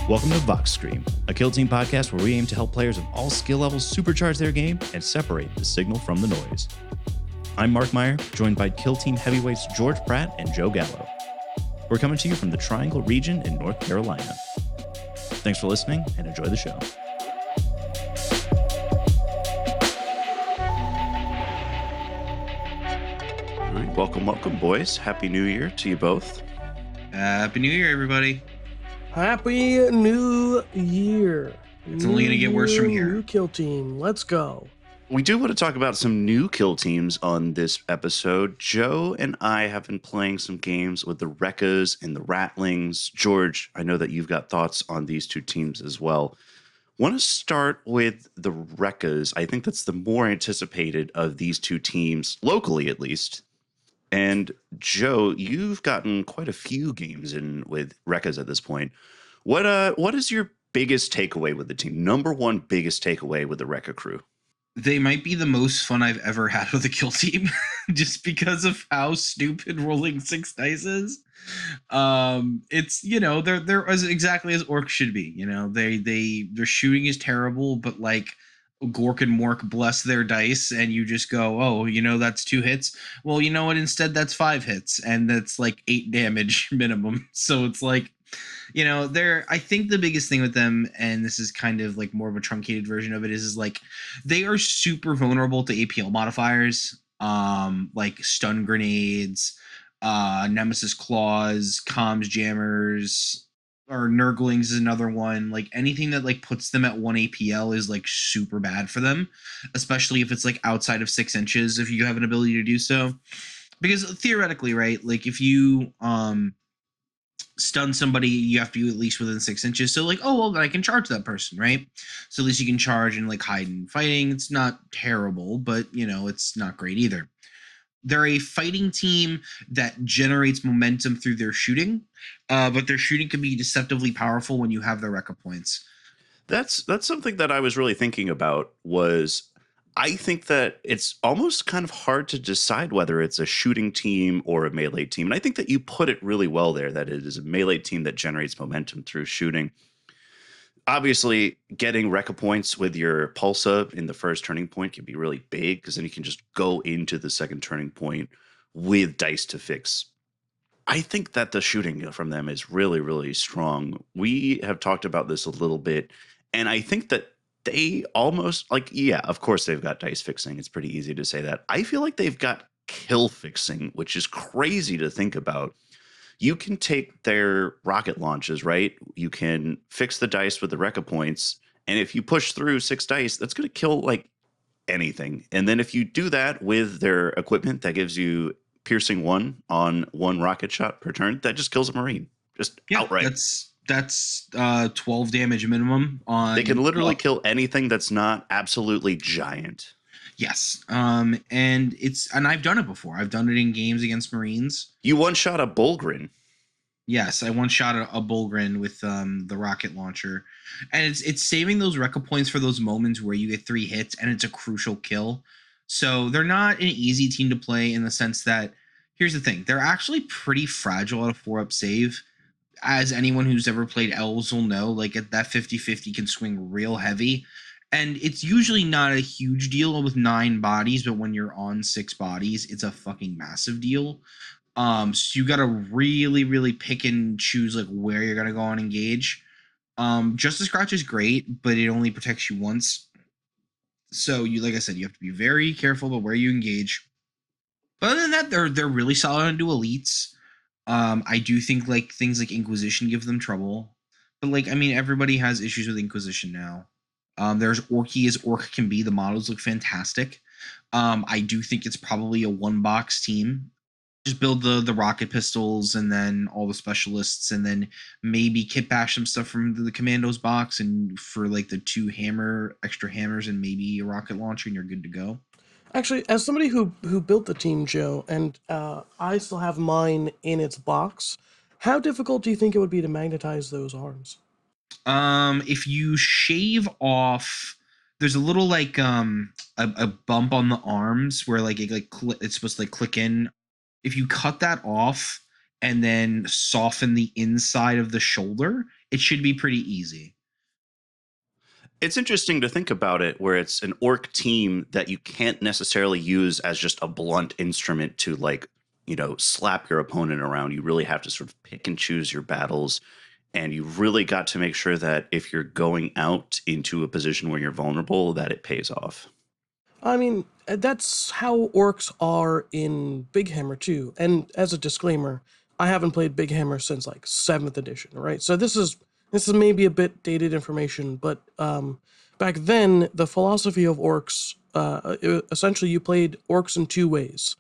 Welcome to Vox Scream, a kill team podcast where we aim to help players of all skill levels supercharge their game and separate the signal from the noise. I'm Mark Meyer, joined by kill team heavyweights George Pratt and Joe Gallo. We're coming to you from the Triangle region in North Carolina. Thanks for listening and enjoy the show. All right, welcome, boys. Happy New Year to you both. Happy New Year, everybody. Happy New Year. It's only going to get worse from here. New kill team. Let's go. We do want to talk about some new kill teams on this episode. Joe and I have been playing some games with the Wreckas and the Ratlings. George, I know that you've got thoughts on these two teams as well. Want to start with the Wreckas. I think that's the more anticipated of these two teams, locally at least. And Joe, you've gotten quite a few games in with Wreckas at this point. What is your biggest takeaway with the team? Number one biggest takeaway with the Wrecka Krew? They might be the most fun I've ever had with a kill team, just because of how stupid rolling 6 dice is. It's, you know, they're as exactly as orcs should be. You know, their shooting is terrible, but like Gork and Mork bless their dice, and you just go, oh, you know, that's 2 hits. Well, you know what? Instead, that's 5 hits, and that's like 8 damage minimum. So it's like, you know, I think the biggest thing with them, and this is kind of like more of a truncated version of it, is like they are super vulnerable to APL modifiers, like stun grenades, Nemesis claws, comms jammers, or Nurglings is another one. Like anything that like puts them at 1 APL is like super bad for them, especially if it's like outside of 6 inches, if you have an ability to do so. Because theoretically, right, like if you stun somebody, you have to be at least within 6 inches. So like, oh, well, then I can charge that person, right? So at least you can charge and like hide in fighting. It's not terrible, but you know, it's not great either. They're a fighting team that generates momentum through their shooting, but their shooting can be deceptively powerful when you have their Wrecka points. That's something that I was really thinking about. Was I think that it's almost kind of hard to decide whether it's a shooting team or a melee team. And I think that you put it really well there, that it is a melee team that generates momentum through shooting. Obviously, getting Wrecka points with your Pulsa in the first turning point can be really big, because then you can just go into the second turning point with dice to fix. I think that the shooting from them is really, really strong. We have talked about this a little bit, and I think that they almost, like, yeah, of course they've got dice fixing. It's pretty easy to say that. I feel like they've got kill fixing, which is crazy to think about. You can take their rocket launches, right? You can fix the dice with the Wrecka points, and if you push through 6 dice, that's going to kill like anything. And then if you do that with their equipment that gives you piercing 1 on 1 rocket shot per turn, that just kills a Marine, just outright. That's 12 damage minimum on. They can literally kill anything that's not absolutely giant. Yes. And I've done it before. I've done it in games against Marines. You one-shot a Bullgryn. Yes, I one-shot a Bullgryn with the rocket launcher. And it's saving those Wrecka points for those moments where you get 3 hits and it's a crucial kill. So they're not an easy team to play, in the sense that, here's the thing, they're actually pretty fragile at a 4-up save. As anyone who's ever played elves will know, like at that 50-50 can swing real heavy. And it's usually not a huge deal with 9 bodies, but when you're on 6 bodies, it's a fucking massive deal. So you got to really, really pick and choose like where you're going to go on engage. Justice Scratch is great, but it only protects you once. So you, like I said, you have to be very careful about where you engage. But other than that, they're really solid into elites. I do think like things like Inquisition give them trouble. But like, I mean, everybody has issues with Inquisition now. There's Orky as Orc can be. The models look fantastic. I do think it's probably a 1-box team. Just build the rocket pistols and then all the specialists, and then maybe kit bash some stuff from the Commandos box, and for like the 2 extra hammers and maybe a rocket launcher, and you're good to go. Actually, as somebody who built the team, Joe, and I still have mine in its box, how difficult do you think it would be to magnetize those arms? If you shave off, there's a little like a bump on the arms where like it's supposed to like click in. If you cut that off and then soften the inside of the shoulder, it should be pretty easy. It's interesting to think about it where it's an orc team that you can't necessarily use as just a blunt instrument to like, slap your opponent around. You really have to sort of pick and choose your battles. And you really got to make sure that if you're going out into a position where you're vulnerable, that it pays off. I mean, that's how orcs are in Big Hammer too. And as a disclaimer, I haven't played Big Hammer since like 7th edition, right? So this is maybe a bit dated information, but back then the philosophy of orcs, essentially you played orcs in two ways.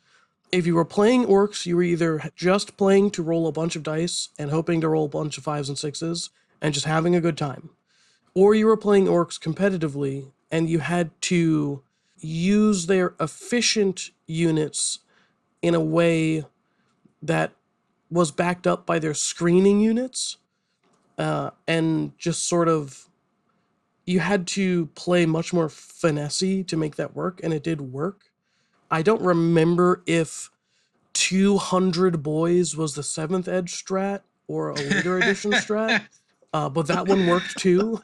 If you were playing orcs, you were either just playing to roll a bunch of dice and hoping to roll a bunch of 5s and 6s and just having a good time, or you were playing orcs competitively and you had to use their efficient units in a way that was backed up by their screening units, and just sort of you had to play much more finessey to make that work, and it did work. I don't remember if 200 boys was the 7th edge strat or a later edition strat, but that one worked too.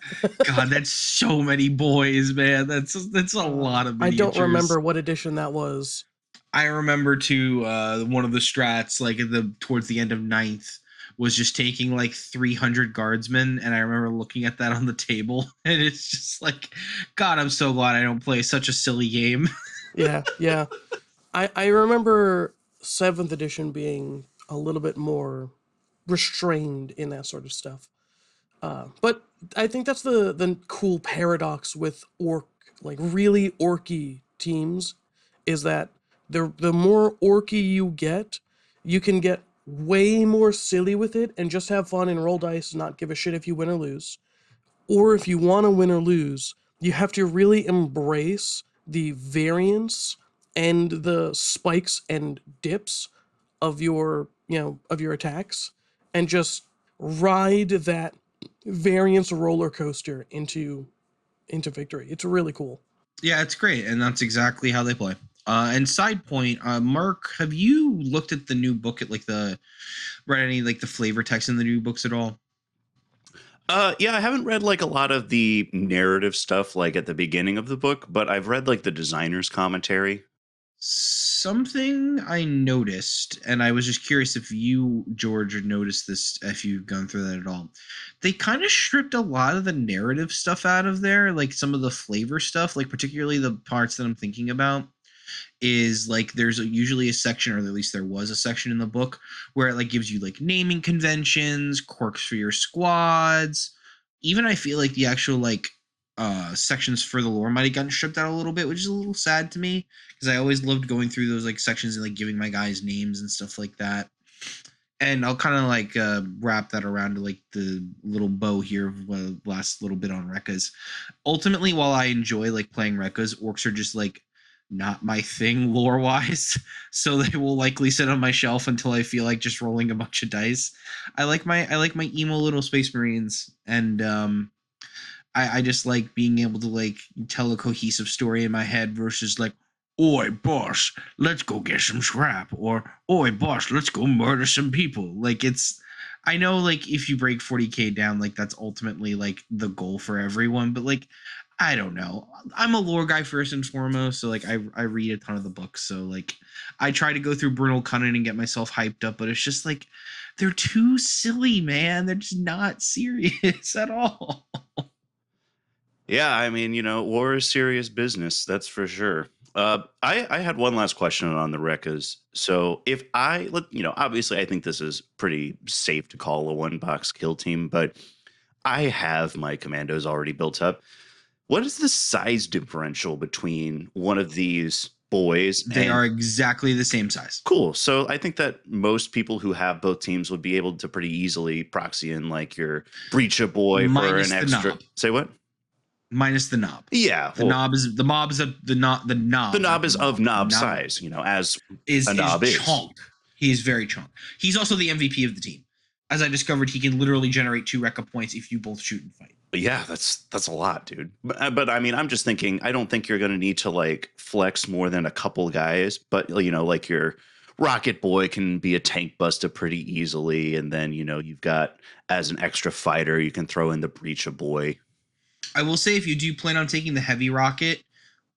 God, that's so many boys, man. That's a lot of I miniatures. don't remember what edition that was. I remember too, one of the strats, like towards the end of 9th, was just taking like 300 guardsmen, and I remember looking at that on the table, and it's just like, God, I'm so glad I don't play such a silly game. Yeah. I remember 7th edition being a little bit more restrained in that sort of stuff. But I think that's the cool paradox with like really orky teams, is that the more orky you can get way more silly with it and just have fun and roll dice and not give a shit if you win or lose. Or if you want to win or lose, you have to really embrace the variance and the spikes and dips of your attacks, and just ride that variance roller coaster into victory. It's really cool. Yeah, it's great, and that's exactly how they play. And side point, Mark, have you looked at the new book at read any like the flavor text in the new books at all? Yeah, I haven't read like a lot of the narrative stuff like at the beginning of the book, but I've read like the designer's commentary. Something I noticed, and I was just curious if you, George, had noticed this, if you've gone through that at all. They kind of stripped a lot of the narrative stuff out of there, like some of the flavor stuff, like particularly the parts that I'm thinking about. Is like there's usually a section, or at least there was a section in the book, where it like gives you like naming conventions, quirks for your squads. Even I feel like the actual like sections for the lore might have gotten stripped out a little bit, which is a little sad to me, because I always loved going through those like sections and like giving my guys names and stuff like that. And I'll kind of like wrap that around to like the little bow here of the last little bit on Wreckas. Ultimately, while I enjoy like playing Wreckas, orcs are just like not my thing lore wise, so they will likely sit on my shelf until I feel like just rolling a bunch of dice. I like my emo little space marines, and I just like being able to like tell a cohesive story in my head versus like, oi boss, let's go get some scrap, or oi boss, let's go murder some people. Like I know like if you break 40k down, like that's ultimately like the goal for everyone, but like I don't know. I'm a lore guy first and foremost, so like I read a ton of the books, so like I try to go through Brynel Cunning and get myself hyped up, but it's just like they're too silly, man. They're just not serious at all. Yeah, I mean, war is serious business, that's for sure. I had one last question on the Wreckas. So if obviously I think this is pretty safe to call a one box kill team, but I have my commandos already built up. What is the size differential between one of these boys? They are exactly the same size. Cool. So I think that most people who have both teams would be able to pretty easily proxy in like your Breacha boy Minus for an the extra. knob. Say what? Minus the knob. Yeah, The knob is the knob. The knob is of knob size. As is a knob is. chonk. He's very chonk. He's also the MVP of the team. As I discovered, he can literally generate 2 Wrecka points if you both shoot and fight. Yeah, that's a lot, dude. But I mean, I'm just thinking, I don't think you're going to need to like flex more than a couple guys. But like your Rocket Boy can be a tank buster pretty easily, and then you've got, as an extra fighter, you can throw in the Breacher Boy. I will say, if you do plan on taking the heavy rocket,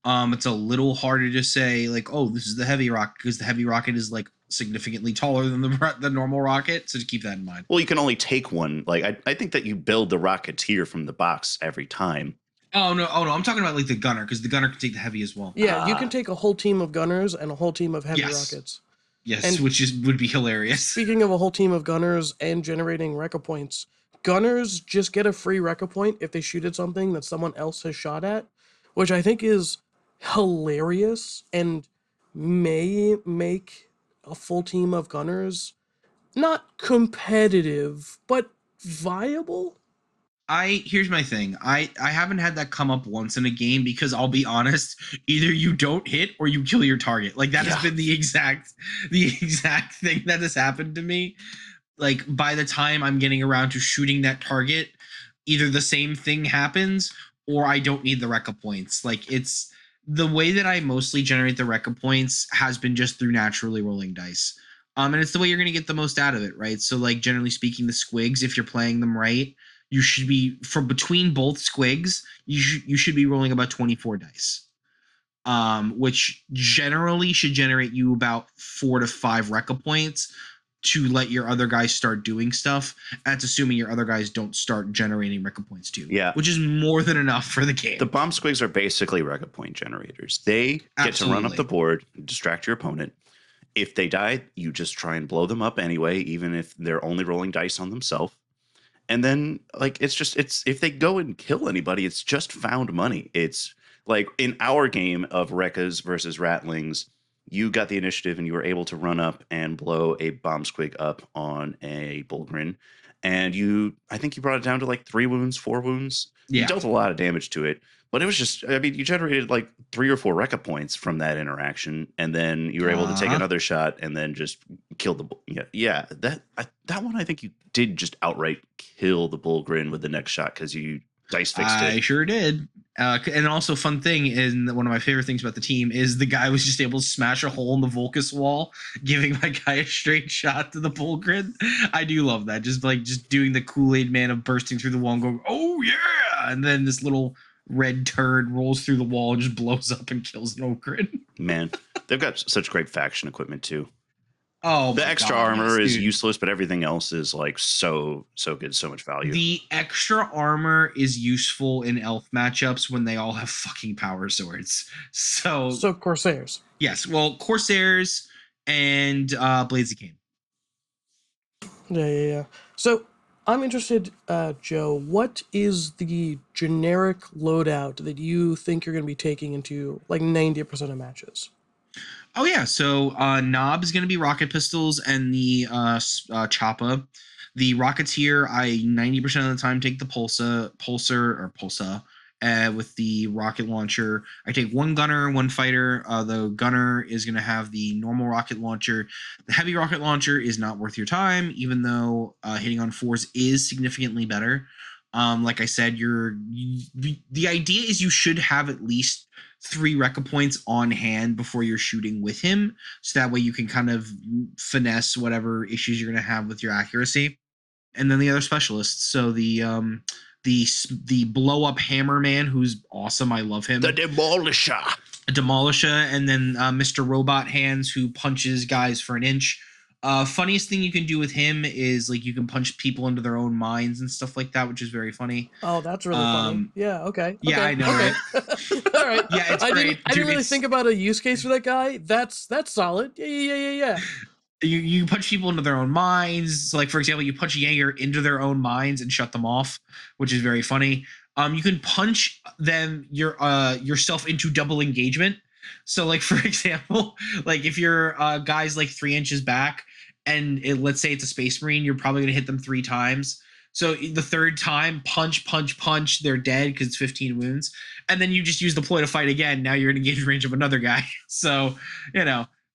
it's a little harder to say like, oh, this is the heavy rocket, because the heavy rocket is like significantly taller than the normal rocket. So to keep that in mind. Well, you can only take one. Like I think that you build the Rocketeer from the box every time. Oh no, I'm talking about like the gunner, because the gunner can take the heavy as well. Yeah, you can take a whole team of gunners and a whole team of heavy Yes. rockets. Yes, And which would be hilarious. Speaking of a whole team of gunners and generating Wrecka points, gunners just get a free Wrecka point if they shoot at something that someone else has shot at, which I think is hilarious and may make a full team of gunners not competitive, but viable. Here's my thing. I haven't had that come up once in a game, because I'll be honest, either you don't hit or you kill your target. Like that has been the exact thing that has happened to me. Like by the time I'm getting around to shooting that target, either the same thing happens or I don't need the Wrecka points. Like it's the way that I mostly generate the Wrecka points has been just through naturally rolling dice. And it's the way you're going to get the most out of it, right? So like generally speaking, the squigs, if you're playing them right, you should be, from between both squigs, you should be rolling about 24 dice, which generally should generate you about 4 to 5 Wrecka points to let your other guys start doing stuff. That's assuming your other guys don't start generating Wrecka points too. Yeah. Which is more than enough for the game. The bomb squigs are basically Wrecka point generators. They get to run up the board, distract your opponent. If they die, you just try and blow them up anyway, even if they're only rolling dice on themselves. And then, like, it's if they go and kill anybody, it's just found money. It's like in our game of Wreckas versus Ratlings, you got the initiative and you were able to run up and blow a bomb squig up on a Bullgryn. And I think you brought it down to like 3 wounds, 4 wounds. Yeah. You dealt a lot of damage to it. But it was just, I mean, you generated like 3 or 4 Wrecka points from that interaction, and then you were able to take another shot and then just kill the that one. I think you did just outright kill the Bullgryn with the next shot because you dice fixed it. I sure did. And also, fun thing, and one of my favorite things about the team is the guy was just able to smash a hole in the Volcus wall, giving my guy a straight shot to the Bullgryn. I do love that. Just doing the Kool-Aid man of bursting through the wall and going, "Oh yeah!" And then this little red turd rolls through the wall and just blows up and kills an Ogryns. Man, they've got such great faction equipment too. Oh, the extra armor is useless, but everything else is like so good, so much value. The extra armor is useful in elf matchups when they all have fucking power swords. So Corsairs. Yes, well, Corsairs and Blades of Cain. Yeah. So I'm interested, Joe, what is the generic loadout that you think you're going to be taking into like 90% of matches? Oh, yeah. So Knob is going to be rocket pistols and the Choppa. The Rocketeer, I 90% of the time take the Pulsa with the rocket launcher. I take 1 gunner, 1 fighter. The gunner is going to have the normal rocket launcher. The heavy rocket launcher is not worth your time, even though hitting on 4s is significantly better. Like I said, the idea is you should have at least 3 Wrecka points on hand before you're shooting with him, so that way you can kind of finesse whatever issues you're going to have with your accuracy. And then the other specialists. So the blow up hammer man, who's awesome. I love him. The Demolisher. And then Mr. Robot Hands, who punches guys for an inch. Funniest thing you can do with him is like you can punch people into their own minds and stuff like that, which is very funny. Oh, that's really funny. Yeah, okay. Yeah, I know, right? All right. Yeah, it's great. I didn't really think about a use case for that guy. That's solid. Yeah. You punch people into their own minds. So like, for example, you punch a Jaeger into their own minds and shut them off, which is very funny. You can punch them yourself into double engagement. So like, for example, like if your guy's like 3 inches back and let's say it's a Space Marine, you're probably going to hit them 3 times. So the 3rd time, punch, they're dead because it's 15 wounds. And then you just use deploy to fight again. Now you're in engaged range of another guy. So,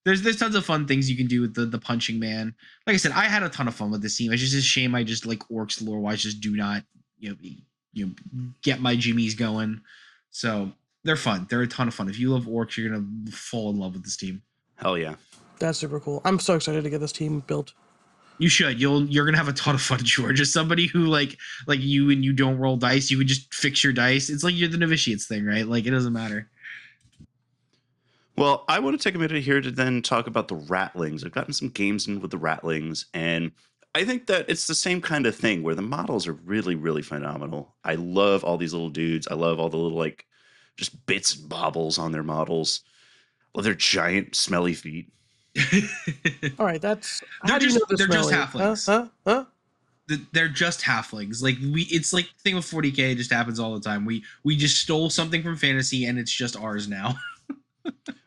there's tons of fun things you can do with the punching man. Like I said, I had a ton of fun with this team. It's just a shame I just like orcs lore-wise just do not get my jimmies going. So they're fun. They're a ton of fun. If you love orcs, you're gonna fall in love with this team. Hell yeah. That's super cool. I'm so excited to get this team built. You should. You're gonna have a ton of fun, George. As somebody who like you and you don't roll dice, you would just fix your dice. It's like you're the novitiates thing, right? Like it doesn't matter. Well, I want to take a minute here to then talk about the Ratlings. I've gotten some games in with the Ratlings, and I think that it's the same kind of thing where the models are really, really phenomenal. I love all these little dudes. I love all the little like just bits and bobbles on their models. Well, their giant, smelly feet. All right, that's They're how do you just know this they're just smelly? halflings. Huh? They're just halflings. Like it's like the thing with 40k. It just happens all the time. We just stole something from fantasy, and it's just ours now.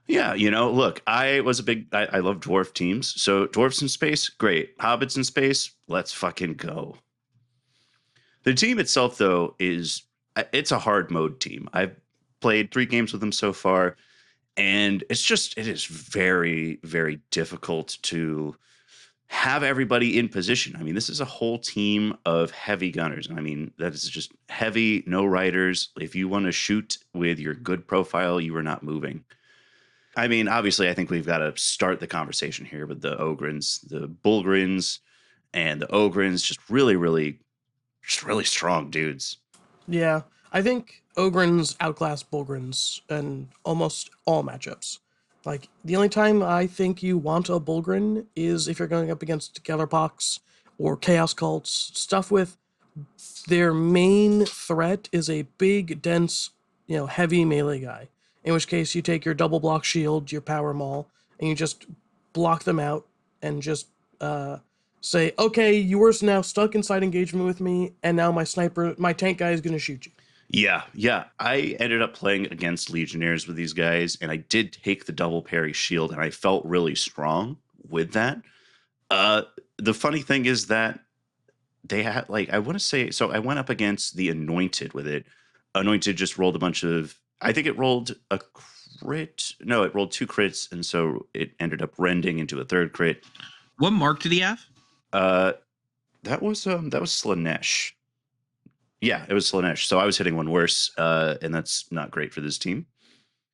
Yeah, look, I love dwarf teams. So dwarfs in space, great. Hobbits in space, let's fucking go. The team itself, though, it's a hard mode team. I've played 3 games with them so far, and it is very, very difficult to have everybody in position. I mean, this is a whole team of heavy gunners. I mean, that is just heavy, no riders. If you want to shoot with your good profile, you are not moving. I mean, obviously, I think we've got to start the conversation here with the Ogryns, the Bullgryns, and the Ogryns. Just really strong dudes. Yeah, I think Ogryns outclass Bullgryns in almost all matchups. Like, the only time I think you want a Bullgryn is if you're going up against Gellerpox or Chaos Cults, stuff with their main threat is a big, dense, heavy melee guy. In which case, you take your double block shield, your power maul, and you just block them out and just say, okay, you were now stuck inside engagement with me, and now my tank guy is going to shoot you. Yeah. I ended up playing against Legionnaires with these guys, and I did take the double parry shield, and I felt really strong with that. The funny thing is that they had I want to say, so I went up against the Anointed with it. Anointed just rolled a bunch of, I think it rolled a crit. No, it rolled 2 crits, and so it ended up rending into a 3rd crit. What mark did he have? Uh, that was Slanesh. Yeah, it was Slanesh. So I was hitting one worse, and that's not great for this team.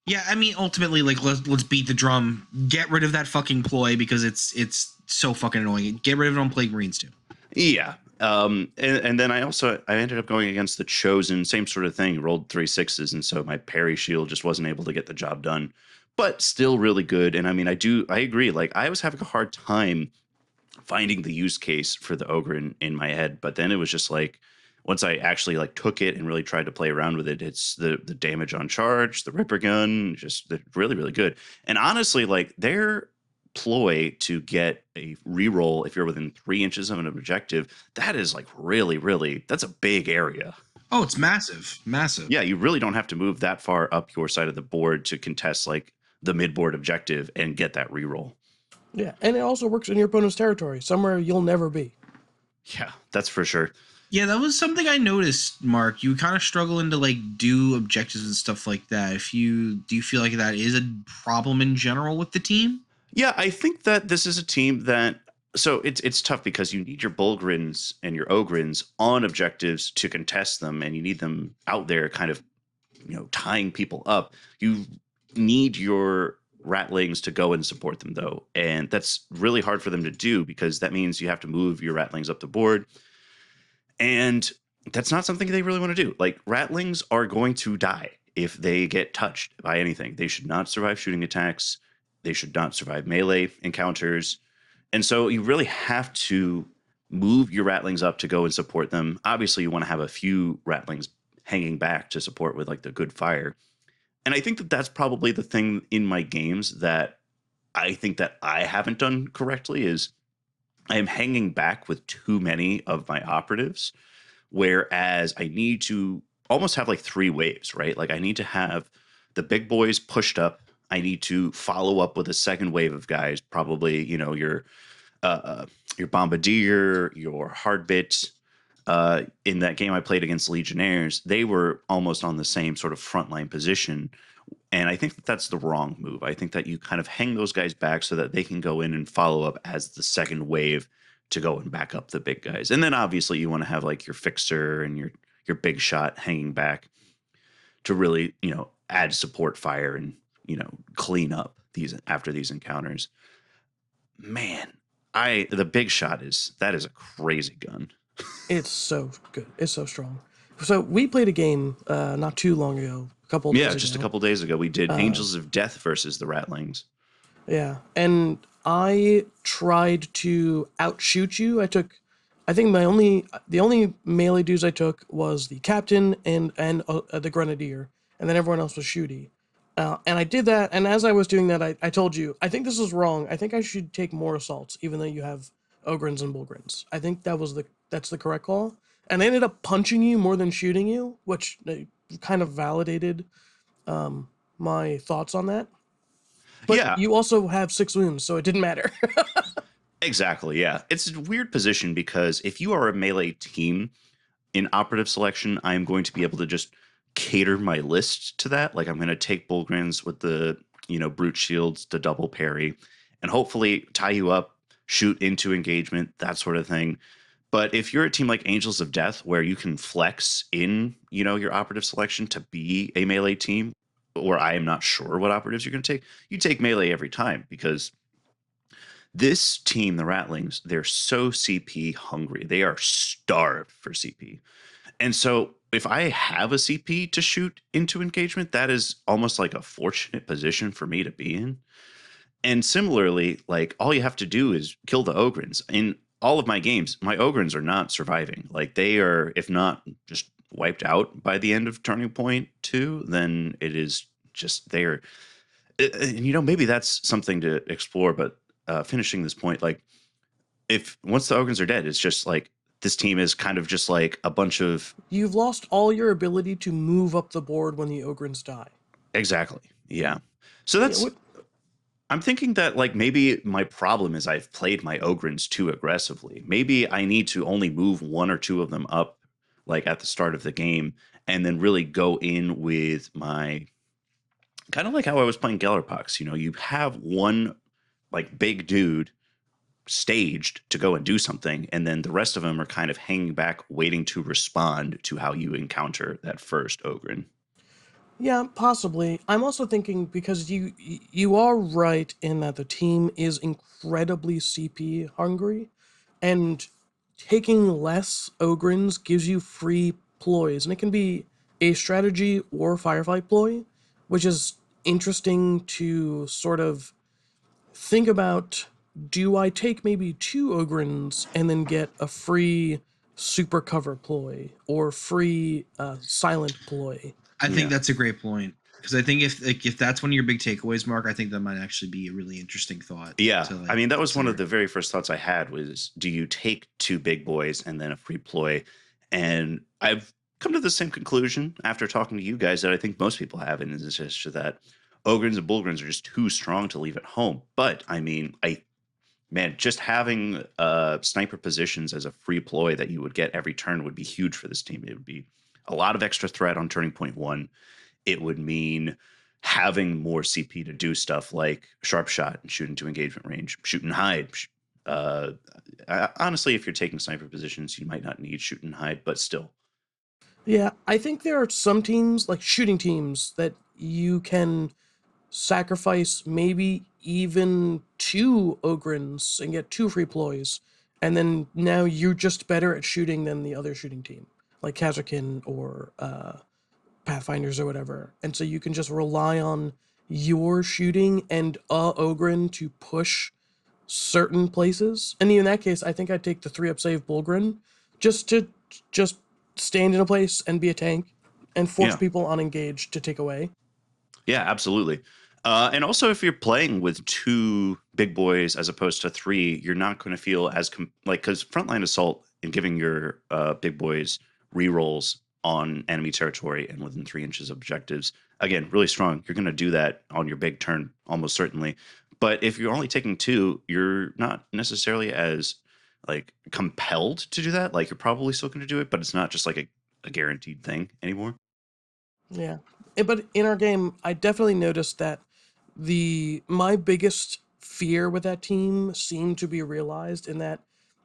Yeah, I mean, ultimately, like let's beat the drum. Get rid of that fucking ploy because it's so fucking annoying. Get rid of it on Plague Marines too. Yeah. And then I ended up going against the Chosen, same sort of thing, rolled 3 6s, and so my parry shield just wasn't able to get the job done, but still really good. And I mean, I agree. Like, I was having a hard time finding the use case for the Ogryn in my head, but then it was just like, once I actually like took it and really tried to play around with it, it's the damage on charge, the Ripper gun, just really, really good. And honestly, like, their ploy to get a reroll if you're within 3 inches of an objective, that is like really, really, that's a big area. Oh, it's massive. Yeah, you really don't have to move that far up your side of the board to contest like the mid-board objective and get that reroll. Yeah, and it also works in your opponent's territory, somewhere you'll never be. Yeah, that's for sure. Yeah, that was something I noticed, Mark. You kind of struggling to like do objectives and stuff like that. Do you feel like that is a problem in general with the team? Yeah, I think that this is a team that, so it's tough because you need your Bullgryns and your Ogryns on objectives to contest them, and you need them out there kind of, tying people up. You need your Ratlings to go and support them, though, and that's really hard for them to do because that means you have to move your Ratlings up the board, and that's not something they really want to do. Like, Ratlings are going to die if they get touched by anything. They should not survive shooting attacks. They should not survive melee encounters. And so you really have to move your Ratlings up to go and support them. Obviously, you want to have a few Ratlings hanging back to support with like the good fire. And I think that that's probably the thing in my games that I think that I haven't done correctly is I am hanging back with too many of my operatives, whereas I need to almost have like 3 waves, right? Like, I need to have the big boys pushed up. I need to follow up with a second wave of guys, probably, your Bombardier, your Hardbit. In that game I played against Legionnaires, they were almost on the same sort of frontline position. And I think that that's the wrong move. I think that you kind of hang those guys back so that they can go in and follow up as the second wave to go and back up the big guys. And then obviously you want to have like your Fixer and your big shot hanging back to really, add support fire and, clean up these after these encounters. man, the big shot is a crazy gun. It's so good. It's so strong. So we played a game not too long ago, a couple of Yeah, days just a ago. couple days ago we did Uh, Angels of Death versus the Ratlings. yeah, and I tried to outshoot you. I think the only melee dudes I took was the captain and the grenadier, and then everyone else was shooty. And I did that, and as I was doing that, I told you, I think this is wrong. I think I should take more assaults, even though you have Ogryns and Bullgryns. I think that's the correct call. And I ended up punching you more than shooting you, which kind of validated my thoughts on that. But Yeah, you also have 6 wounds, so it didn't matter. exactly. Yeah, it's a weird position because if you are a melee team in operative selection, I'm going to be able to just cater my list to that. Like I'm going to take Bullgryns with the brute shields to double parry, and hopefully tie you up, shoot into engagement, that sort of thing. But if you're a team like Angels of Death, where you can flex in, your operative selection to be a melee team, or I am not sure what operatives you're going to take, you take melee every time because this team, the Ratlings, they're so CP hungry. They are starved for CP. And so if I have a CP to shoot into engagement, that is almost like a fortunate position for me to be in. And similarly, like all you have to do is kill the Ogryns. In all of my games, my Ogryns are not surviving. Like they are, if not just wiped out by the end of Turning Point 2, then it is just they're and maybe that's something to explore, but finishing this point, like if once the Ogryns are dead, it's just like this team is kind of just like a bunch of You've lost all your ability to move up the board when the Ogryns die. exactly. Yeah. So Yeah, that's I'm thinking that like maybe my problem is I've played my Ogryns too aggressively. Maybe I need to only move one or two of them up like at the start of the game and then really go in with my kind of like how I was playing Gellerpox. You have one like big dude staged to go and do something, and then the rest of them are kind of hanging back, waiting to respond to how you encounter that first Ogryn. yeah, possibly. I'm also thinking because you are right in that the team is incredibly CP hungry, and taking less Ogryns gives you free ploys, and it can be a strategy or firefight ploy, which is interesting to sort of think about. Do I take maybe 2 Ogryns and then get a free super cover ploy or free silent ploy? I think Yeah. that's a great point because I think if that's one of your big takeaways, Mark, I think that might actually be a really interesting thought Yeah. to I like mean, that was one of consider. the very first thoughts I had was do you take two big boys and then a free ploy? And I've come to the same conclusion after talking to you guys that I think most people have, and it's just that Ogryns and Bullgryns are just too strong to leave at home. But I mean, man, just having sniper positions as a free ploy that you would get every turn would be huge for this team. It would be a lot of extra threat on Turning Point 1. It would mean having more CP to do stuff like sharp shot and shoot into engagement range, shoot and hide. Honestly, if you're taking sniper positions, you might not need shoot and hide, but still. Yeah, I think there are some teams, like shooting teams, that you can sacrifice maybe even 2 Ogryns and get 2 free ploys, and then now you're just better at shooting than the other shooting team, like Kazakin or Pathfinders or whatever. And so you can just rely on your shooting and Ogryn to push certain places. And in that case, I think I'd take the 3-up save Bullgryn just to just stand in a place and be a tank and force Yeah. people unengaged to take away. Yeah, absolutely. And also, if you're playing with two big boys as opposed to three, you're not going to feel as like because frontline assault and giving your big boys rerolls on enemy territory and within 3 inches of objectives again really strong. You're going to do that on your big turn almost certainly. But if you're only taking two, you're not necessarily as like compelled to do that. Like you're probably still going to do it, but it's not just like a guaranteed thing anymore. Yeah. But in our game, I definitely noticed that my biggest fear with that team seemed to be realized in that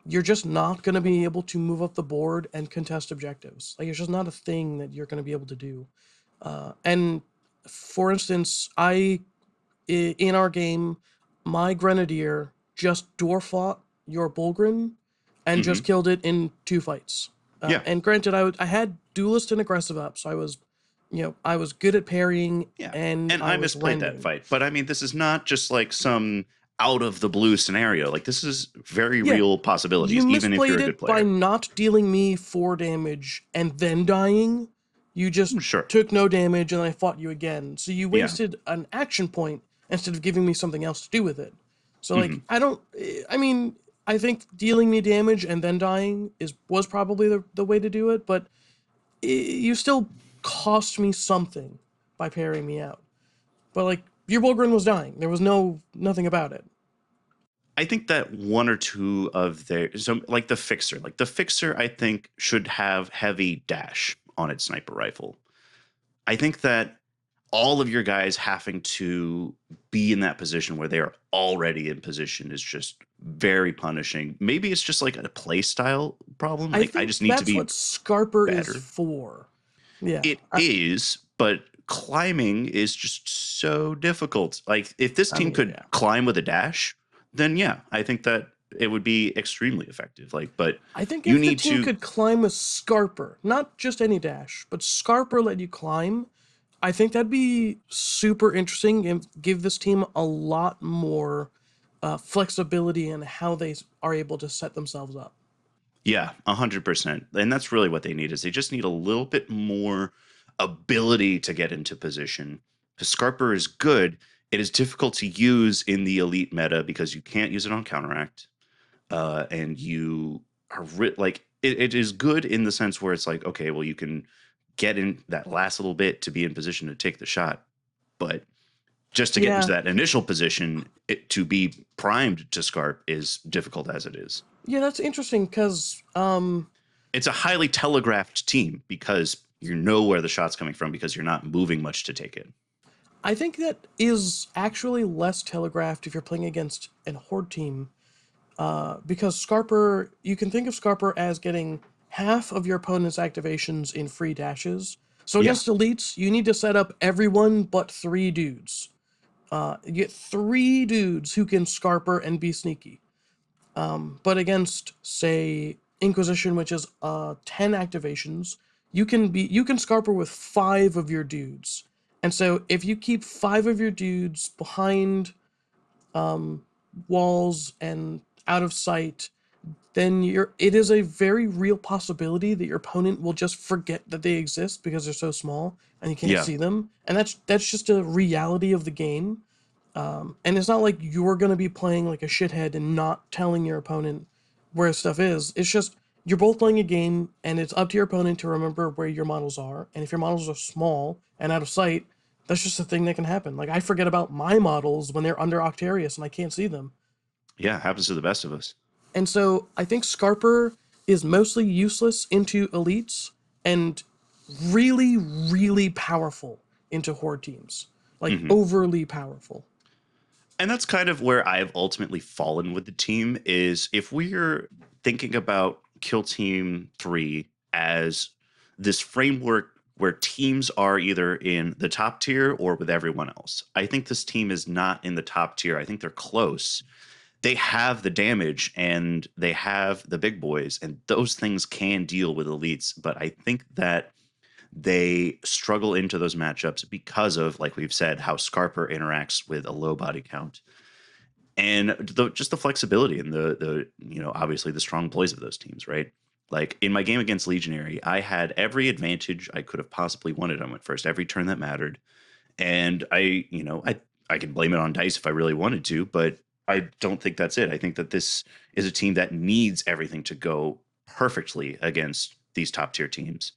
you're just not going to be able to move up the board and contest objectives. Like it's just not a thing that you're going to be able to do. And for instance, in our game, my grenadier just door fought your Bullgryn and just killed it in 2 fights. Yeah. And granted, I had duelist and aggressive up, so I was good at parrying, Yeah. and I was misplayed rending. that fight. But I mean, this is not just like some out of the blue scenario. Like, this is very Yeah, real possibilities, You even if you're misplayed a good it by player. not dealing me 4 damage and then dying. You just Sure. took no damage, and I fought you again. So you Yeah. wasted an action point instead of giving me something else to do with it. So like, Mm-hmm. I mean, I think dealing me damage and then dying was probably the way to do it, but you still cost me something by parrying me out. But like, your Bullgryns was dying. There was nothing about it. I think that one or two of their, so like the fixer, I think should have heavy dash on its sniper rifle. I think that all of your guys having to be in that position where they are already in position is just very punishing. Maybe it's just like a play style problem. I Like, I think just need to that's be what Scarper is better. for. Yeah. It is, but climbing is just so difficult. Like, if this team could climb with a dash, then yeah, I think that it would be extremely effective. Like, but I think you if the need team to, could climb with Scarper, not just any dash, but Scarper let you climb, I think that'd be super interesting and give this team a lot more flexibility in how they are able to set themselves up. yeah, 100%. And that's really what they need, is they just need a little bit more ability to get into position. Because Scarper is good. It is difficult to use in the elite meta because you can't use it on counteract. And you are like, it is good in the sense where it's like, okay, well, you can get in that last little bit to be in position to take the shot. But just to get into that initial position, to be primed to Scarp is difficult as it is. Yeah, that's interesting because It's a highly telegraphed team because you know where the shot's coming from because you're not moving much to take it. I think that is actually less telegraphed if you're playing against a horde team, because Scarper, you can think of Scarper as getting half of your opponent's activations in free dashes. So against elites, you need to set up everyone but 3 dudes. You get 3 dudes who can Scarper and be sneaky. But against, say, Inquisition, which is 10 activations, you can Scarper with 5 of your dudes. And so if you keep 5 of your dudes behind walls and out of sight, then it is a very real possibility that your opponent will just forget that they exist because they're so small and you can't see them. And that's just a reality of the game. And it's not like you're going to be playing like a shithead and not telling your opponent where stuff is. It's just you're both playing a game, and it's up to your opponent to remember where your models are. And if your models are small and out of sight, that's just a thing that can happen. Like, I forget about my models when they're under Octarius and I can't see them. Yeah, happens to the best of us. And so I think Scarper is mostly useless into elites and really, really powerful into horde teams. Like, overly powerful. And that's kind of where I've ultimately fallen with the team, is if we're thinking about Kill Team 3 as this framework where teams are either in the top tier or with everyone else. I think this team is not in the top tier. I think they're close. They have the damage and they have the big boys, and those things can deal with elites. But I think that they struggle into those matchups because of, like we've said, how Scarper interacts with a low body count, and just the flexibility and the obviously the strong plays of those teams, right? Like, in my game against Legionary, I had every advantage I could have possibly wanted. I went first every turn that mattered, and I can blame it on dice if I really wanted to, but I don't think that's it. I think that this is a team that needs everything to go perfectly against these top tier teams.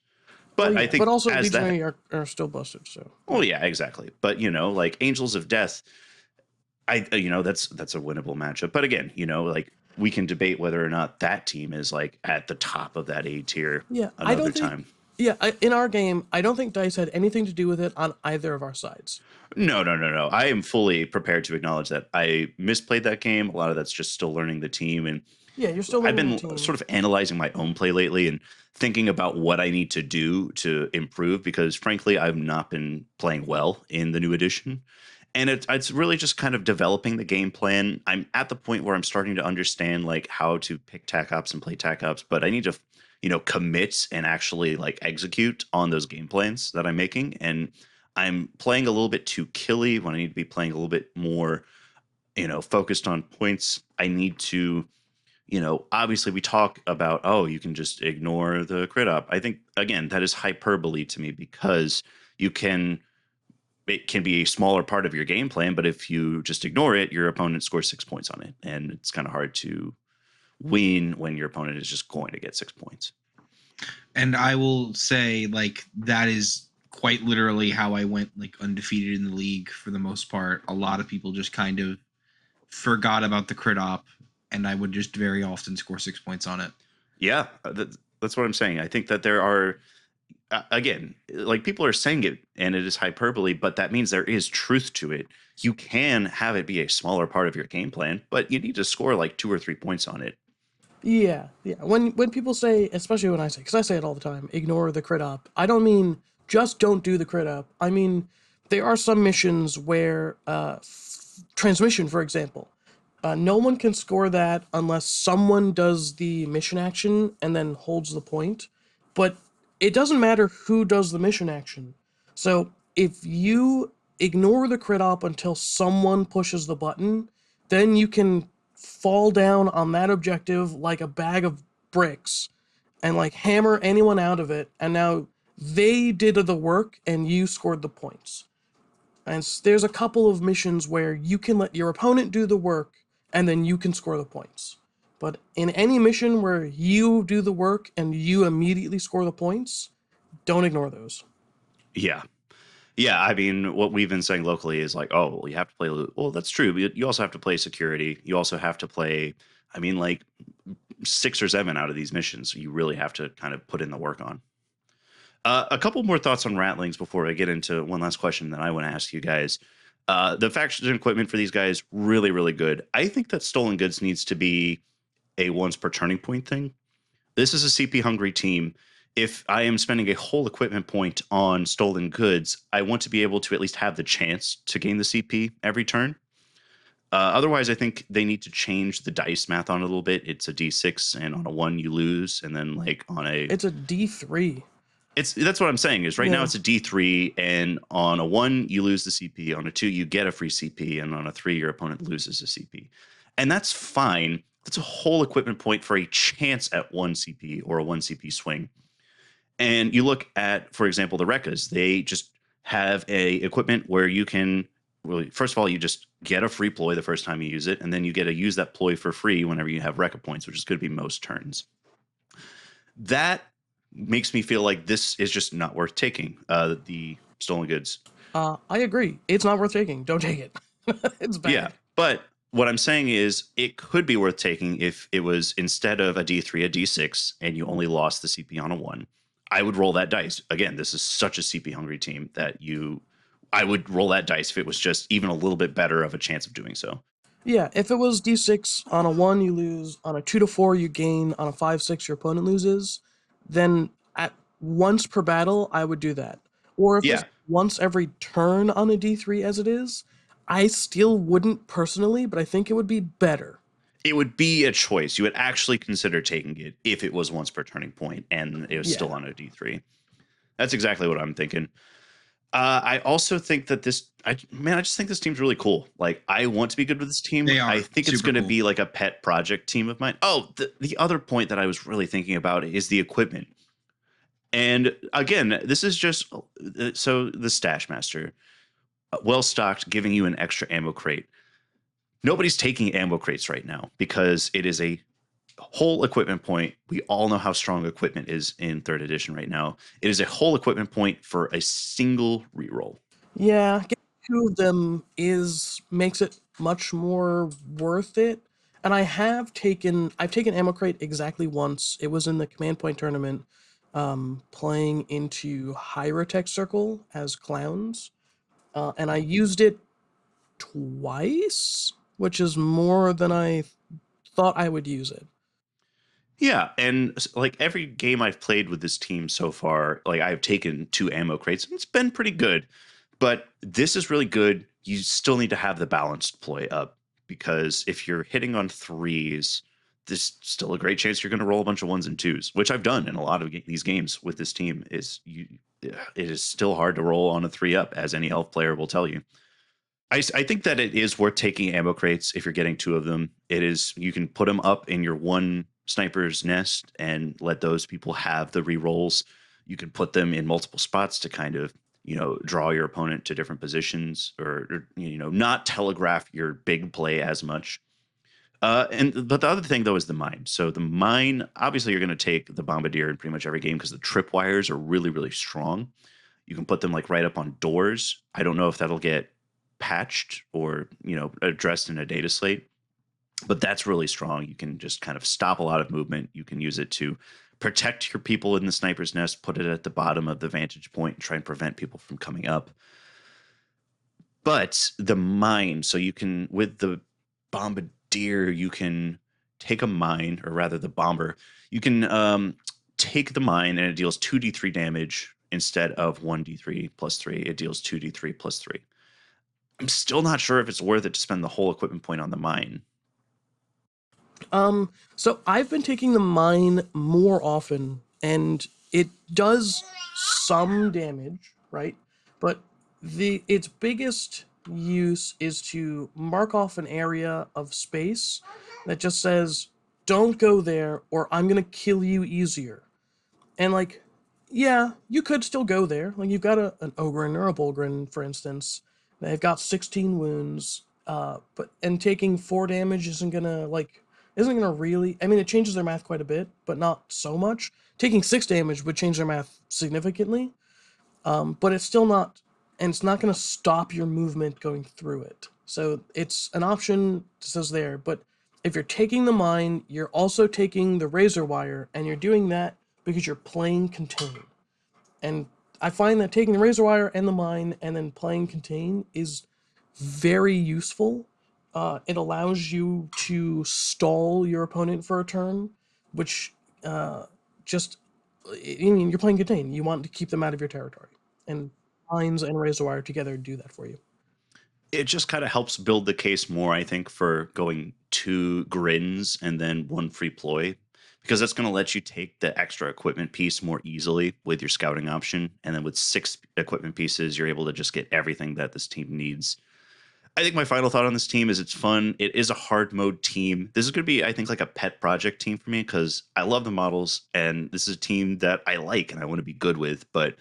But I think, but also as that, Legionary are still busted. So, oh yeah, exactly. But like Angels of Death, that's a winnable matchup. But again, like, we can debate whether or not that team is like at the top of that A tier. Yeah, another time. In our game, I don't think dice had anything to do with it on either of our sides. No. I am fully prepared to acknowledge that I misplayed that game. A lot of that's just still learning the team, and yeah, you're still. I've been sort of analyzing my own play lately and thinking about what I need to do to improve, because frankly, I've not been playing well in the new edition. And it's really just kind of developing the game plan. I'm at the point where I'm starting to understand like how to pick tac ops and play tac ops, but I need to, commit and actually like execute on those game plans that I'm making. And I'm playing a little bit too killy when I need to be playing a little bit more, focused on points. I need to, obviously we talk about, oh, you can just ignore the crit up. I think again, that is hyperbole to me because you can it can be a smaller part of your game plan, but if you just ignore it, your opponent scores 6 points on it. And it's kind of hard to win when your opponent is just going to get 6 points. And I will say, like, that is quite literally how I went like undefeated in the league for the most part. A lot of people just kind of forgot about the crit op, and I would just very often score 6 points on it. Yeah, that's what I'm saying. I think that there are, again, like people are saying it and it is hyperbole, but that means there is truth to it. You can have it be a smaller part of your game plan, but you need to score like 2 or 3 points on it. Yeah, yeah. When people say, especially when I say, because I say it all the time, ignore the crit up. I don't mean just don't do the crit up. I mean there are some missions where transmission, for example, no one can score that unless someone does the mission action and then holds the point. But it doesn't matter who does the mission action. So if you ignore the crit op until someone pushes the button, then you can fall down on that objective like a bag of bricks and like hammer anyone out of it. And now they did the work and you scored the points. And there's a couple of missions where you can let your opponent do the work and then you can score the points. But in any mission where you do the work and you immediately score the points, don't ignore those. Yeah. Yeah, I mean, what we've been saying locally is like, oh, well, you have to play. Well, that's true. But you also have to play security. You also have to play. I mean, like 6 or 7 out of these missions, you really have to kind of put in the work on. A couple more thoughts on Ratlings before I get into one last question that I want to ask you guys. The faction equipment for these guys really, really good. I think that stolen goods needs to be a once per turning point thing. This is a CP hungry team. If I am spending a whole equipment point on stolen goods, I want to be able to at least have the chance to gain the CP every turn. Otherwise, I think they need to change the dice math on it a little bit. It's a D6, and on a 1 you lose, and then like on a It's a D3. that's what I'm saying is right now Yeah. it's a D3, and on a 1 you lose the CP, on a 2 you get a free CP, and on a 3 your opponent loses a CP, and that's fine. That's a whole equipment point for a chance at 1 CP or a 1 CP swing. And you look at, for example, the Wreckas. They just have a equipment where you can, well, first of all, you just get a free ploy the first time you use it, and then you get to use that ploy for free whenever you have Wrecka points, which is going to be most turns. That makes me feel like this is just not worth taking. The stolen goods. I agree. It's not worth taking. Don't take it. It's bad. Yeah, but what I'm saying is it could be worth taking if it was instead of a D3, a D6, and you only lost the CP on a 1. I would roll that dice. Again, this is such a CP hungry team that I would roll that dice if it was just even a little bit better of a chance of doing so. Yeah, if it was D6 on a 1 you lose, on a 2 to 4 you gain, on a 5-6 your opponent loses, then at once per battle I would do that. Or if Yeah. it's once every turn on a D3 as it is, I still wouldn't personally, but I think it would be better. It would be a choice. You would actually consider taking it if it was once per turning point and it was still on a D3. That's exactly what I'm thinking. I also think that I just think this team's really cool. Like, I want to be good with this team. They are I think it's super going to cool. be like a pet project team of mine. Oh, the other point that I was really thinking about is the equipment. And again, this is just so the Stash Master, well stocked, giving you an extra ammo crate. Nobody's taking ammo crates right now because it is a whole equipment point. We all know how strong equipment is in 3rd edition right now. It is a whole equipment point for a single reroll. Yeah, getting 2 of them makes it much more worth it. And I've taken ammo crate exactly once. It was in the command point tournament, playing into Hyrotech Circle as clowns. And I used it twice, which is more than I thought I would use it. Yeah, and like every game I've played with this team so far, like I've taken 2 ammo crates, and it's been pretty good. But this is really good. You still need to have the balanced ploy up, because if you're hitting on threes, there's still a great chance you're going to roll a bunch of ones and twos, which I've done in a lot of these games with this team. It is still hard to roll on a 3-up, as any elf player will tell you. I think that it is worth taking ammo crates if you're getting 2 of them. It is, you can put them up in your one sniper's nest and let those people have the rerolls. You can put them in multiple spots to kind of, draw your opponent to different positions, or not telegraph your big play as much. But the other thing though is the mine. So the mine, obviously you're going to take the bombardier in pretty much every game because the tripwires are really, really strong. You can put them like right up on doors. I don't know if that'll get patched or addressed in a data slate, but that's really strong. You can just kind of stop a lot of movement. You can use it to protect your people in the sniper's nest, put it at the bottom of the vantage point, and try and prevent people from coming up. But the mine, so you can, with the bombardier, you can take a mine, or rather the bomber, you can take the mine and it deals 2d3 damage instead of 1d3 plus 3. It deals 2d3 plus 3. I'm still not sure if it's worth it to spend the whole equipment point on the mine. So I've been taking the mine more often, and it does some damage, right? But its biggest use is to mark off an area of space that just says, don't go there or I'm gonna kill you easier. And like, yeah, you could still go there. Like you've got an Ogryn or a Bullgryn, for instance. They've got 16 wounds, but taking 4 damage isn't gonna really. I mean, it changes their math quite a bit, but not so much. Taking 6 damage would change their math significantly, but it's still not, and it's not gonna stop your movement going through it. So it's an option that says there, but if you're taking the mine, you're also taking the razor wire, and you're doing that because you're playing contain. And I find that taking the razor wire and the mine and then playing contain is very useful. It allows you to stall your opponent for a turn, which just, I mean, you're playing contain. You want to keep them out of your territory. And mines and razor wire together do that for you. It just kind of helps build the case more, I think, for going 2 grins and then 1 free ploy, because that's going to let you take the extra equipment piece more easily with your scouting option. And then with 6 equipment pieces, you're able to just get everything that this team needs. I think my final thought on this team is it's fun. It is a hard mode team. This is going to be, I think, like a pet project team for me, because I love the models and this is a team that I like and I want to be good with. But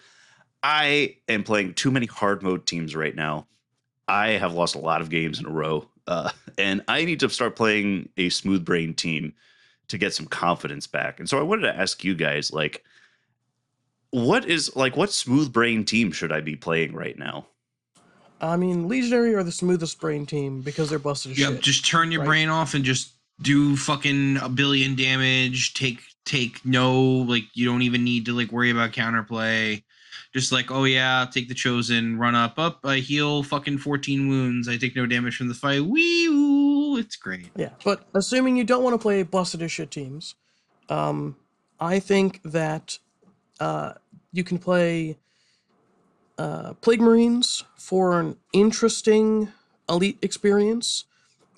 I am playing too many hard mode teams right now. I have lost a lot of games in a row, and I need to start playing a smooth brain team to get some confidence back. And so I wanted to ask you guys, like, what smooth brain team should I be playing right now? I mean, Legionary are the smoothest brain team because they're busted as Yep, shit. just turn your right? brain off and just do fucking a billion damage. Take no, like, you don't even need to like worry about counterplay. Just like, oh yeah, take the chosen, run up, I heal fucking 14 wounds. I take no damage from the fight. Wee, it's great. Yeah, but assuming you don't want to play busted as shit teams, I think that you can play Plague Marines for an interesting elite experience,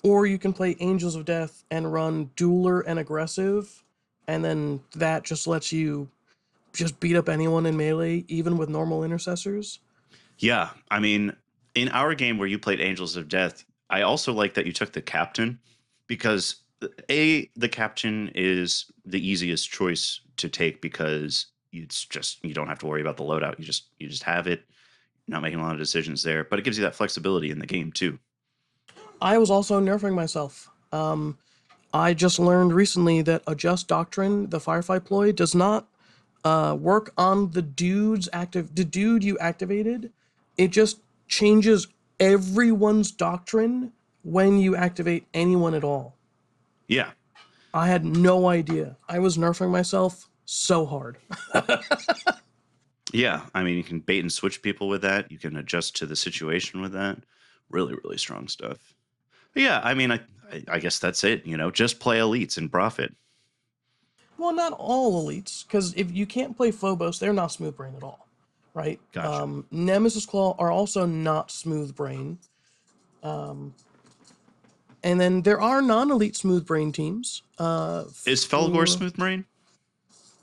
or you can play Angels of Death and run Dueler and Aggressive, and then that just lets you just beat up anyone in melee, even with normal intercessors. Yeah, I mean, in our game where you played Angels of Death, I also like that you took the captain, because the captain is the easiest choice to take, because it's just, you don't have to worry about the loadout. You just have it, not making a lot of decisions there, but it gives you that flexibility in the game too. I was also nerfing myself. I just learned recently that Adjust Doctrine, the Firefly ploy, does not work on the dude you activated. It just changes everyone's doctrine when you activate anyone at all. Yeah. I had no idea. I was nerfing myself so hard. Yeah, I mean, you can bait and switch people with that. You can adjust to the situation with that. Really, really strong stuff. But yeah, I mean, I guess that's it. Just play elites and profit. Well, not all elites, because if you can't play Phobos, they're not smooth brain at all, right? Gotcha. Nemesis Claw are also not smooth brain. And then there are non-elite smooth brain teams. Is Felgor For smooth brain?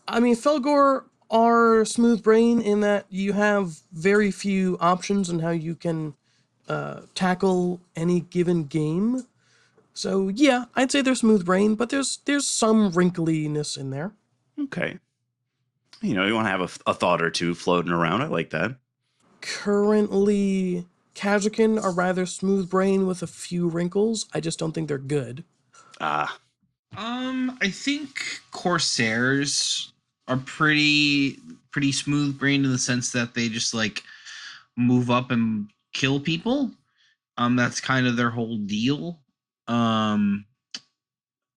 I mean, Felgor are smooth brain in that you have very few options in how you can tackle any given game. So yeah, I'd say they're smooth brain, but there's some wrinkliness in there. Okay. You want to have a thought or two floating around. I like that. Currently, Kazakin are rather smooth brain with a few wrinkles. I just don't think they're good. Ah, I think Corsairs are pretty smooth brained in the sense that they just like move up and kill people. That's kind of their whole deal. Um,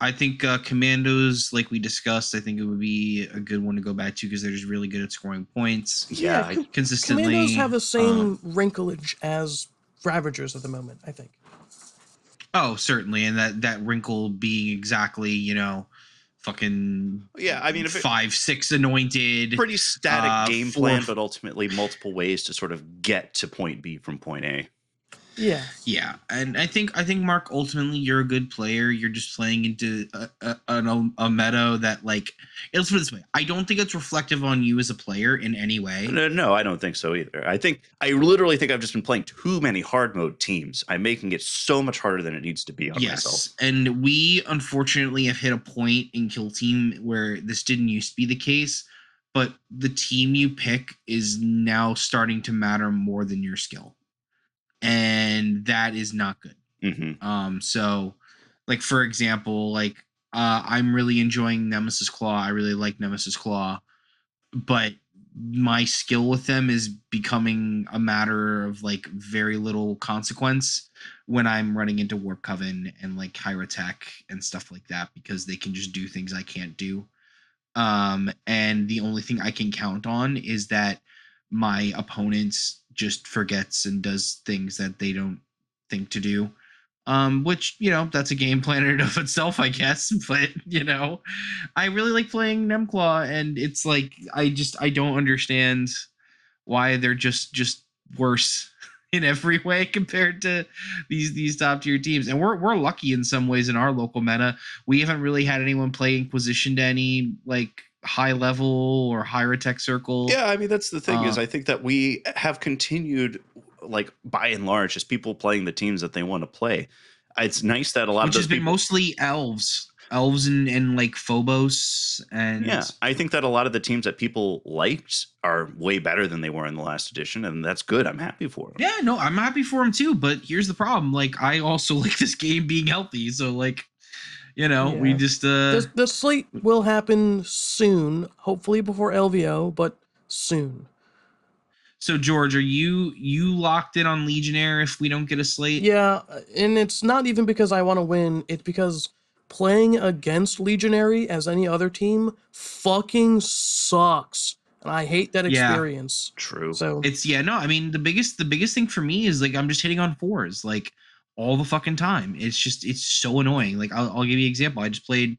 I think Commandos, like we discussed, I think it would be a good one to go back to because they're just really good at scoring points yeah. Commandos consistently. have the same wrinklage as Ravagers at the moment, I think. Oh, certainly, and that wrinkle being exactly, fucking Yeah, I mean, if 5-6 anointed, pretty static game four. plan, but ultimately multiple ways to sort of get to point B from point A. Yeah. Yeah, and I think Mark, ultimately you're a good player. You're just playing into a meta that, like, let's put it this way. I don't think it's reflective on you as a player in any way. No, I don't think so either. I literally think I've just been playing too many hard mode teams. I'm making it so much harder than it needs to be on myself. And we unfortunately have hit a point in Kill Team where this didn't used to be the case, but the team you pick is now starting to matter more than your skill, and that is not good. So, like, for example, like, I'm really enjoying Nemesis Claw. I really like Nemesis Claw, but my skill with them is becoming a matter of like very little consequence when I'm running into Warp Coven and like Hyrotech and stuff like that, because they can just do things I can't do. And the only thing I can count on is that my opponent just forgets and does things that they don't think to do. Which, that's a game plan in and of itself, I guess. But, I really like playing Nemclaw, and it's like I don't understand why they're just worse in every way compared to these top tier teams. And we're lucky in some ways in our local meta. We haven't really had anyone play Inquisition to any like high level or higher tech circle. Yeah, I mean, that's the thing is I think that we have continued, like, by and large, just people playing the teams that they want to play. It's nice that a lot of those has been people, mostly elves and like Phobos. And yeah, I think that a lot of the teams that people liked are way better than they were in the last edition, and that's good. I'm happy for them. Yeah, no, I'm happy for them too. But here's the problem: like, I also like this game being healthy. So, like, we just the slate will happen soon, hopefully before LVO, but soon. So, George, are you locked in on Legionnaire if we don't get a slate? Yeah, and it's not even because I want to win. It's because playing against Legionary as any other team fucking sucks, and I hate that experience. True. So It's no. I mean, the biggest thing for me is like I'm just hitting on fours like all the fucking time. It's so annoying. Like I'll give you an example. I just played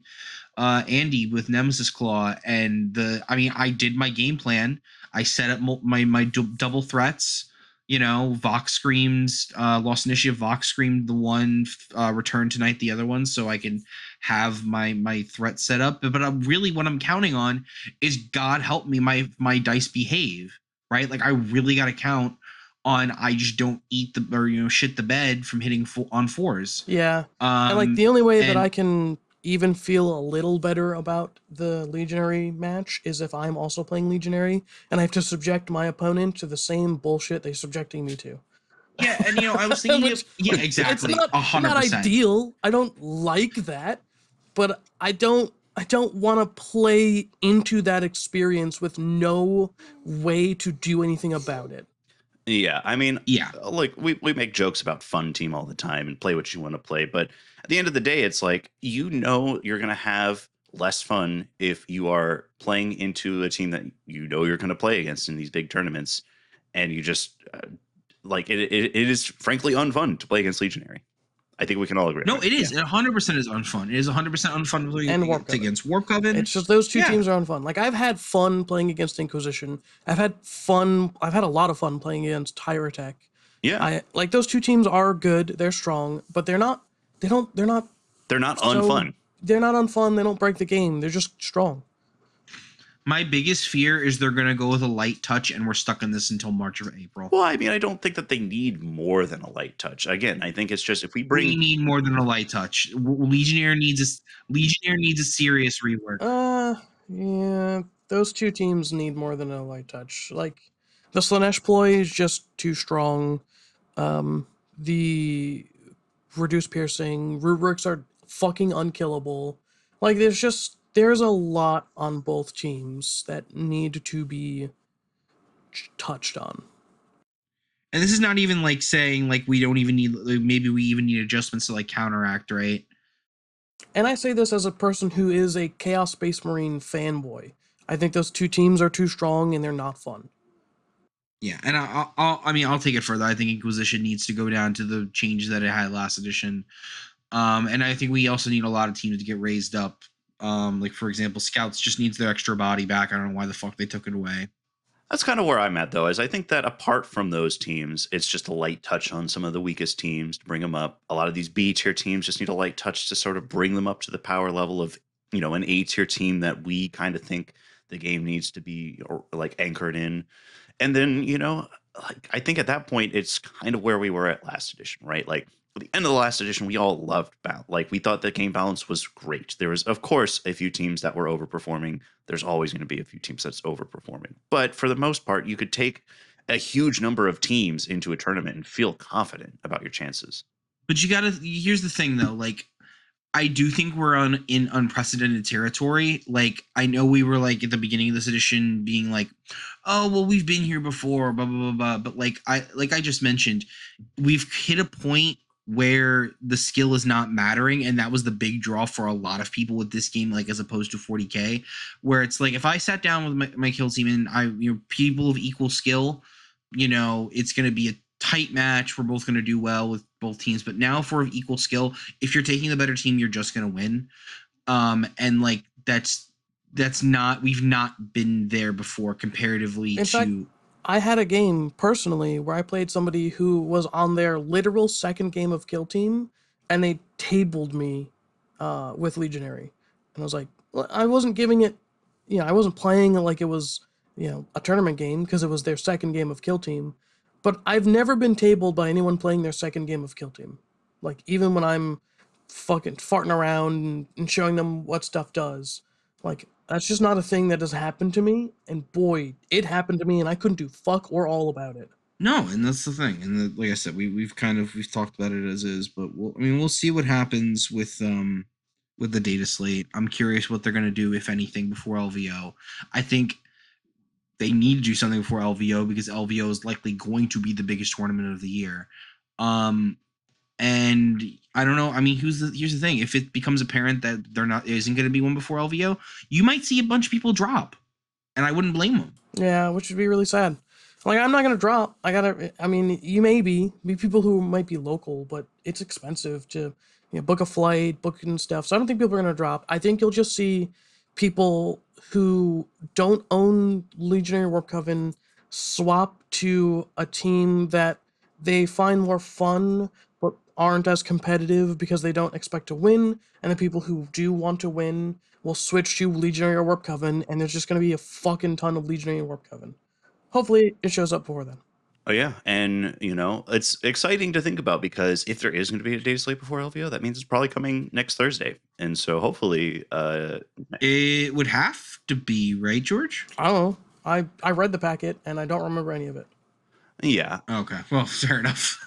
Andy with Nemesis Claw, and I did my game plan. I set up my double threats. Vox screams, Lost Initiative. Vox screamed the one, Return Tonight the other one, so I can have my threat set up. But really, what I'm counting on is God help me, my dice behave, right? Like I really got to count on I just don't eat shit the bed from hitting on fours. Yeah, and like the only way that I can even feel a little better about the Legionary match is if I'm also playing Legionary and I have to subject my opponent to the same bullshit they're subjecting me to. Yeah, and I was thinking exactly. It's not ideal. I don't like that, but I don't want to play into that experience with no way to do anything about it. Yeah, I mean, like we make jokes about fun team all the time and play what you want to play, but at the end of the day, it's like you're going to have less fun if you are playing into a team that you're going to play against in these big tournaments, and you just like it is frankly unfun to play against Legionary. I think we can all agree No, on it is. Yeah. It 100% is unfun. It is 100% unfun playing And Warp Coven. against Warp Coven. It's just those two Yeah. teams are unfun. Like, I've had fun playing against Inquisition. I've had a lot of fun playing against Tyrotech. Yeah. I like those two teams are good. They're strong, but they're not They're not unfun. They're not unfun. They don't break the game. They're just strong. My biggest fear is they're going to go with a light touch, and we're stuck in this until March or April. Well, I mean, I don't think that they need more than a light touch. Again, I think it's just if we We need more than a light touch. Legionnaire needs a serious rework. Yeah, those two teams need more than a light touch. Like, the Slanesh ploy is just too strong. The reduced piercing rubrics are fucking unkillable. Like, there's a lot on both teams that need to be touched on. And this is not even like saying like we don't even need, like, maybe we even need adjustments to like counteract, right? And I say this as a person who is a Chaos Space Marine fanboy. I think those two teams are too strong and they're not fun. Yeah, and I'll take it further. I think Inquisition needs to go down to the changes that it had last edition. And I think we also need a lot of teams to get raised up. Like, for example, Scouts just needs their extra body back. I don't know why the fuck they took it away. That's kind of where I'm at, though, is I think that apart from those teams, it's just a light touch on some of the weakest teams to bring them up. A lot of these B tier teams just need a light touch to sort of bring them up to the power level of, an A tier team that we kind of think the game needs to be or like anchored in. And then, like I think at that point, it's kind of where we were at last edition, right? Like at the end of the last edition, we all loved like we thought the game balance was great. There was, of course, a few teams that were overperforming. There's always going to be a few teams that's overperforming. But for the most part, you could take a huge number of teams into a tournament and feel confident about your chances. But here's the thing though, like I do think we're in unprecedented territory. Like, I know we were like at the beginning of this edition being like, oh, well, we've been here before, blah, blah, blah, blah. But like I just mentioned, we've hit a point where the skill is not mattering. And that was the big draw for a lot of people with this game, like as opposed to 40K, where it's like, if I sat down with my kill team and people of equal skill, it's going to be a tight match. We're both going to do well with both teams, but now for equal skill, if you're taking the better team, you're just going to win. And like we've not been there before comparatively. In fact, I had a game personally where I played somebody who was on their literal second game of kill team, and they tabled me with Legionary, and I was like, well, I wasn't giving it, I wasn't playing it like it was, a tournament game because it was their second game of kill team. But I've never been tabled by anyone playing their second game of kill team. Like, even when I'm fucking farting around and showing them what stuff does. Like, that's just not a thing that has happened to me. And boy, it happened to me and I couldn't do fuck or all about it. No, and that's the thing. And like I said, we've talked about it as is, but we'll see what happens with the data slate. I'm curious what they're going to do, if anything, before LVO. I think they need to do something before LVO because LVO is likely going to be the biggest tournament of the year. And I don't know. I mean, here's the thing. If it becomes apparent that isn't going to be one before LVO, you might see a bunch of people drop, and I wouldn't blame them. Yeah, which would be really sad. Like, I'm not going to drop. You may be people who might be local, but it's expensive to book a flight, book and stuff. So I don't think people are going to drop. I think you'll just see people who don't own Legionary Warp Coven swap to a team that they find more fun but aren't as competitive because they don't expect to win, and the people who do want to win will switch to Legionary Warp Coven, and there's just going to be a fucking ton of Legionary Warp Coven. Hopefully it shows up before then. Oh yeah, and it's exciting to think about because if there is going to be a data slate before LVO, that means it's probably coming next Thursday, and so hopefully, it would have to be, right, George? I don't know. I read the packet and I don't remember any of it. Yeah. Okay. Well, fair enough.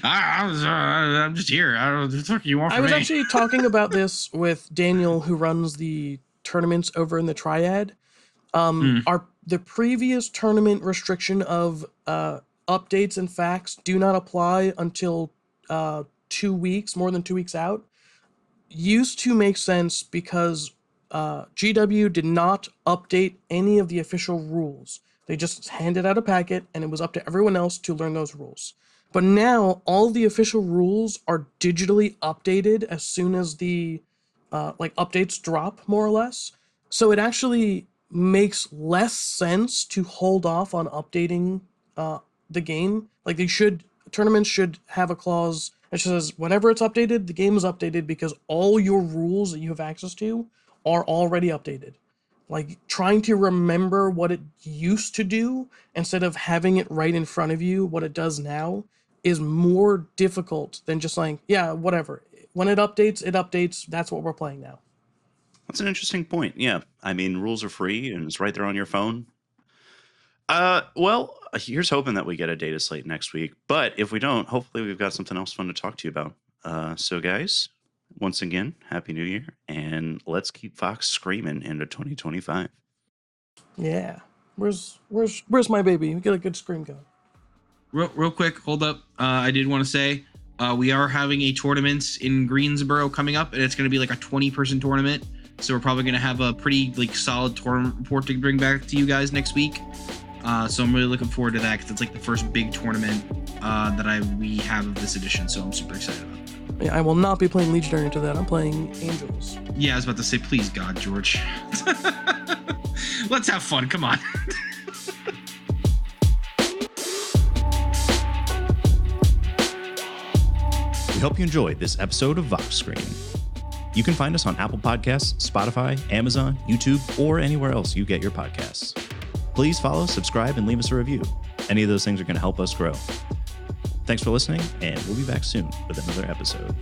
I'm just here. I don't know what the fuck you want from me. I was actually talking about this with Daniel, who runs the tournaments over in the Triad. The previous tournament restriction of updates and facts do not apply until 2 weeks, more than 2 weeks out. Used to make sense because GW did not update any of the official rules. They just handed out a packet and it was up to everyone else to learn those rules. But now all the official rules are digitally updated as soon as the updates drop, more or less. So it actually makes less sense to hold off on updating the game. Like tournaments should have a clause that says whenever it's updated, the game is updated because all your rules that you have access to are already updated. Like trying to remember what it used to do instead of having it right in front of you, what it does now, is more difficult than just like, yeah, whatever. When it updates. That's what we're playing now. That's an interesting point. Yeah. I mean, rules are free and it's right there on your phone. Well, here's hoping that we get a data slate next week. But if we don't, hopefully we've got something else fun to talk to you about. So guys, once again, Happy New Year, and let's keep Fox screaming into 2025. Yeah. Where's my baby? We get a good scream going. Real quick, hold up. I did want to say we are having a tournament in Greensboro coming up, and it's going to be like a 20-person tournament. So we're probably going to have a pretty solid tournament report to bring back to you guys next week. So I'm really looking forward to that because it's like the first big tournament that we have of this edition. So I'm super excited about it. Yeah, I will not be playing Legionary into that. I'm playing Angels. Yeah, I was about to say, please God, George. Let's have fun. Come on. We hope you enjoyed this episode of Vox Screen. You can find us on Apple Podcasts, Spotify, Amazon, YouTube, or anywhere else you get your podcasts. Please follow, subscribe, and leave us a review. Any of those things are going to help us grow. Thanks for listening, and we'll be back soon with another episode.